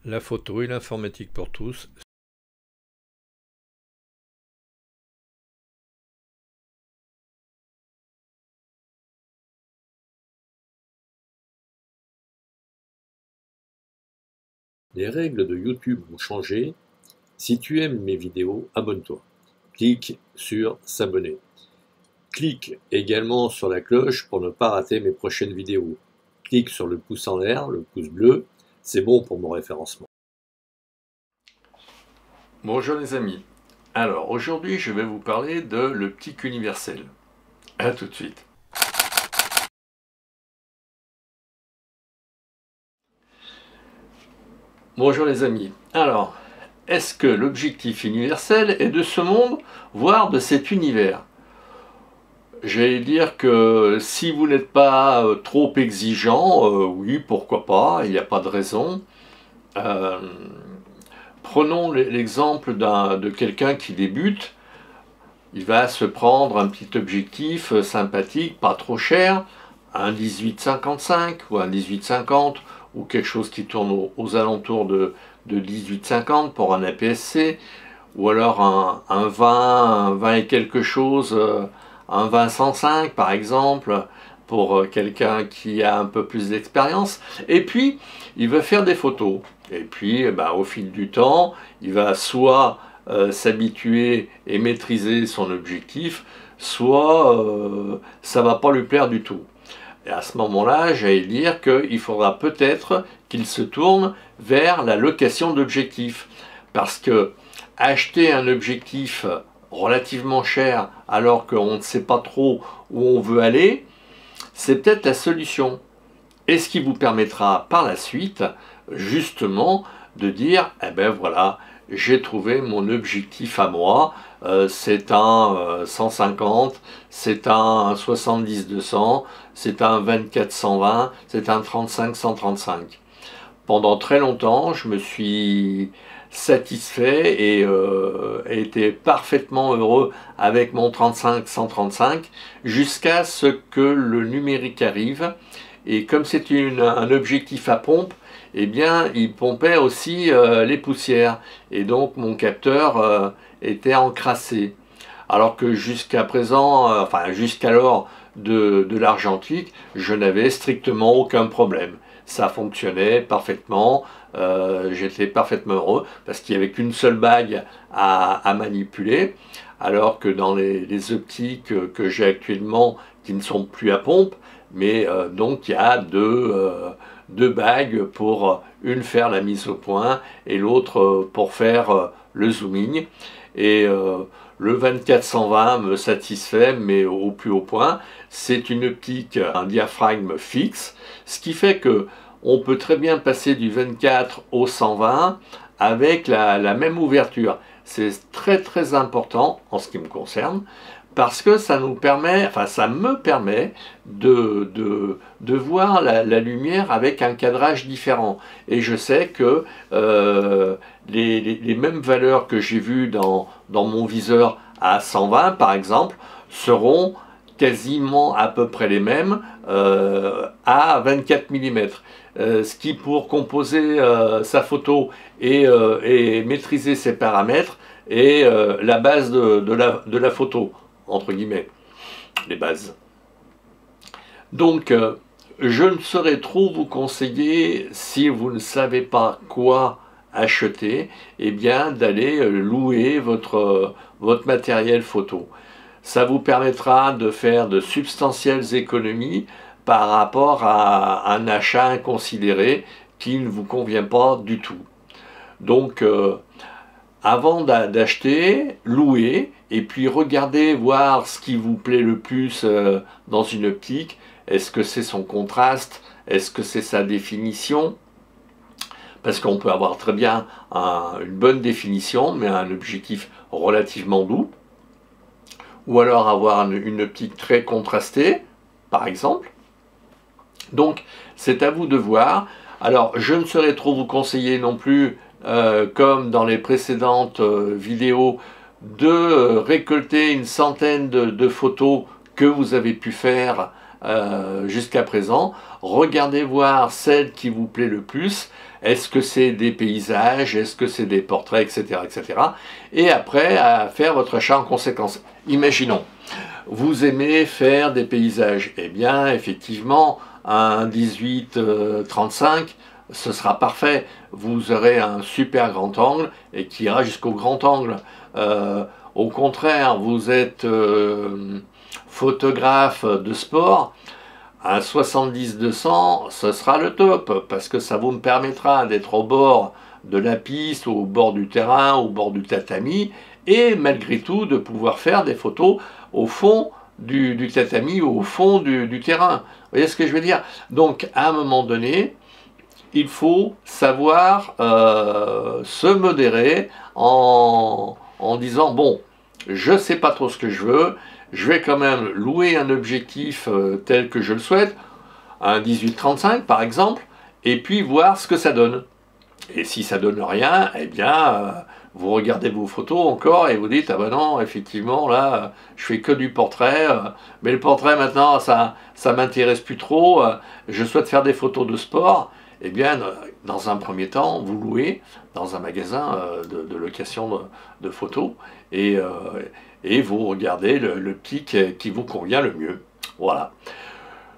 La photo et l'informatique pour tous. Les règles de YouTube ont changé. Si tu aimes mes vidéos, abonne-toi. Clique sur s'abonner. Clique également sur la cloche pour ne pas rater mes prochaines vidéos. Clique sur le pouce en l'air, le pouce bleu, c'est bon pour mon référencement. Bonjour les amis. Alors aujourd'hui je vais vous parler de l'optique universelle. A tout de suite. Bonjour les amis. Alors, est-ce que l'objectif universel est de ce monde, voire de cet univers? J'allais dire que si vous n'êtes pas trop exigeant, oui, pourquoi pas, il n'y a pas de raison. Prenons l'exemple de quelqu'un qui débute. Il va se prendre un petit objectif sympathique, pas trop cher, un 18-55 ou un 18-50 ou quelque chose qui tourne aux alentours de 18-50 pour un APS-C, ou alors un 20 et quelque chose, un 20-105 par exemple, pour quelqu'un qui a un peu plus d'expérience. Et puis, il va faire des photos. Et puis, au fil du temps, il va soit s'habituer et maîtriser son objectif, soit ça va pas lui plaire du tout. Et à ce moment-là, j'allais dire qu'il faudra peut-être qu'il se tourne vers la location d'objectifs. Parce que acheter un objectif relativement cher alors qu'on ne sait pas trop où on veut aller, c'est peut-être la solution. Et ce qui vous permettra par la suite, justement, de dire, eh ben voilà, j'ai trouvé mon objectif à moi, c'est un 150, c'est un 70-200, c'est un 24-120, c'est un 35-135. Pendant très longtemps, je me suis satisfait et été parfaitement heureux avec mon 35-135 jusqu'à ce que le numérique arrive. Et comme c'est un objectif à pompe, eh bien, il pompait aussi les poussières. Et donc, mon capteur était encrassé. Alors que jusqu'à présent, enfin jusqu'alors de l'argentique, je n'avais strictement aucun problème. Ça fonctionnait parfaitement, j'étais parfaitement heureux parce qu'il n'y avait qu'une seule bague à manipuler, alors que dans les optiques que j'ai actuellement, qui ne sont plus à pompe, mais donc il y a deux bagues pour une faire la mise au point et l'autre pour faire le zooming. Et le 24-120 me satisfait, mais au plus haut point. C'est une optique, un diaphragme fixe, ce qui fait que on peut très bien passer du 24 au 120 avec la même ouverture. C'est très important en ce qui me concerne, parce que ça nous permet, enfin ça me permet de voir la lumière avec un cadrage différent. Et je sais que les mêmes valeurs que j'ai vues dans mon viseur à 120 par exemple seront quasiment à peu près les mêmes à 24 mm. Ce qui, pour composer sa photo et maîtriser ses paramètres, est la base de la photo, entre guillemets, les bases. Donc, je ne saurais trop vous conseiller, si vous ne savez pas quoi acheter, eh bien d'aller louer votre matériel photo. Ça vous permettra de faire de substantielles économies par rapport à un achat inconsidéré qui ne vous convient pas du tout. Donc, avant d'acheter, louez, et puis regardez voir ce qui vous plaît le plus dans une optique. Est-ce que c'est son contraste? Est-ce que c'est sa définition? Parce qu'on peut avoir très bien une bonne définition, mais un objectif relativement doux. Ou alors avoir une optique très contrastée, par exemple. Donc, c'est à vous de voir. Alors, je ne saurais trop vous conseiller non plus, comme dans les précédentes vidéos, de récolter une centaine de photos que vous avez pu faire jusqu'à présent. Regardez voir celle qui vous plaît le plus, Est-ce que c'est des paysages? Est-ce que c'est des portraits, etc., etc. Et après, à faire votre achat en conséquence. Imaginons, vous aimez faire des paysages. Eh bien, effectivement, un 18-35, ce sera parfait. Vous aurez un super grand angle et qui ira jusqu'au grand angle. Au contraire, vous êtes photographe de sport, un 70-200, ce sera le top, parce que ça vous me permettra d'être au bord de la piste, ou au bord du terrain, ou au bord du tatami, et malgré tout de pouvoir faire des photos au fond du tatami ou au fond du terrain. Vous voyez ce que je veux dire? Donc, à un moment donné, il faut savoir se modérer en disant, bon, je ne sais pas trop ce que je veux, je vais quand même louer un objectif tel que je le souhaite, un 18-35 par exemple, et puis voir ce que ça donne. Et si ça donne rien, eh bien, vous regardez vos photos encore et vous dites, ah ben non, effectivement, là, je fais que du portrait, mais le portrait maintenant, ça m'intéresse plus trop, je souhaite faire des photos de sport. Eh bien, dans un premier temps, vous louez dans un magasin de location de photos et vous regardez le petit qui vous convient le mieux. Voilà.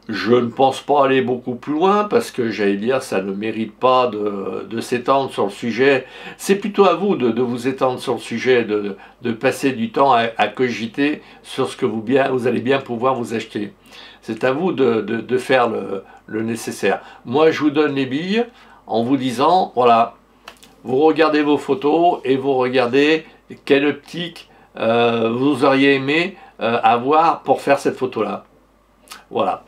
Je ne pense pas aller beaucoup plus loin parce que j'allais dire ça ne mérite pas de s'étendre sur le sujet. C'est plutôt à vous de vous étendre sur le sujet, de passer du temps à cogiter sur ce que vous allez bien pouvoir vous acheter. C'est à vous de faire le nécessaire. Moi, je vous donne les billes en vous disant, voilà, vous regardez vos photos et vous regardez quelle optique vous auriez aimé avoir pour faire cette photo-là. Voilà.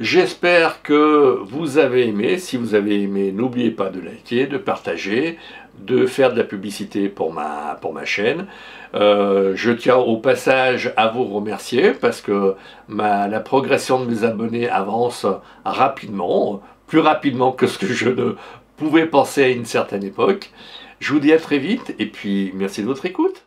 J'espère que vous avez aimé. Si vous avez aimé, n'oubliez pas de liker, de partager, de faire de la publicité pour ma chaîne. Je tiens au passage à vous remercier parce que la progression de mes abonnés avance rapidement, plus rapidement que ce que je ne pouvais penser à une certaine époque. Je vous dis à très vite et puis merci de votre écoute.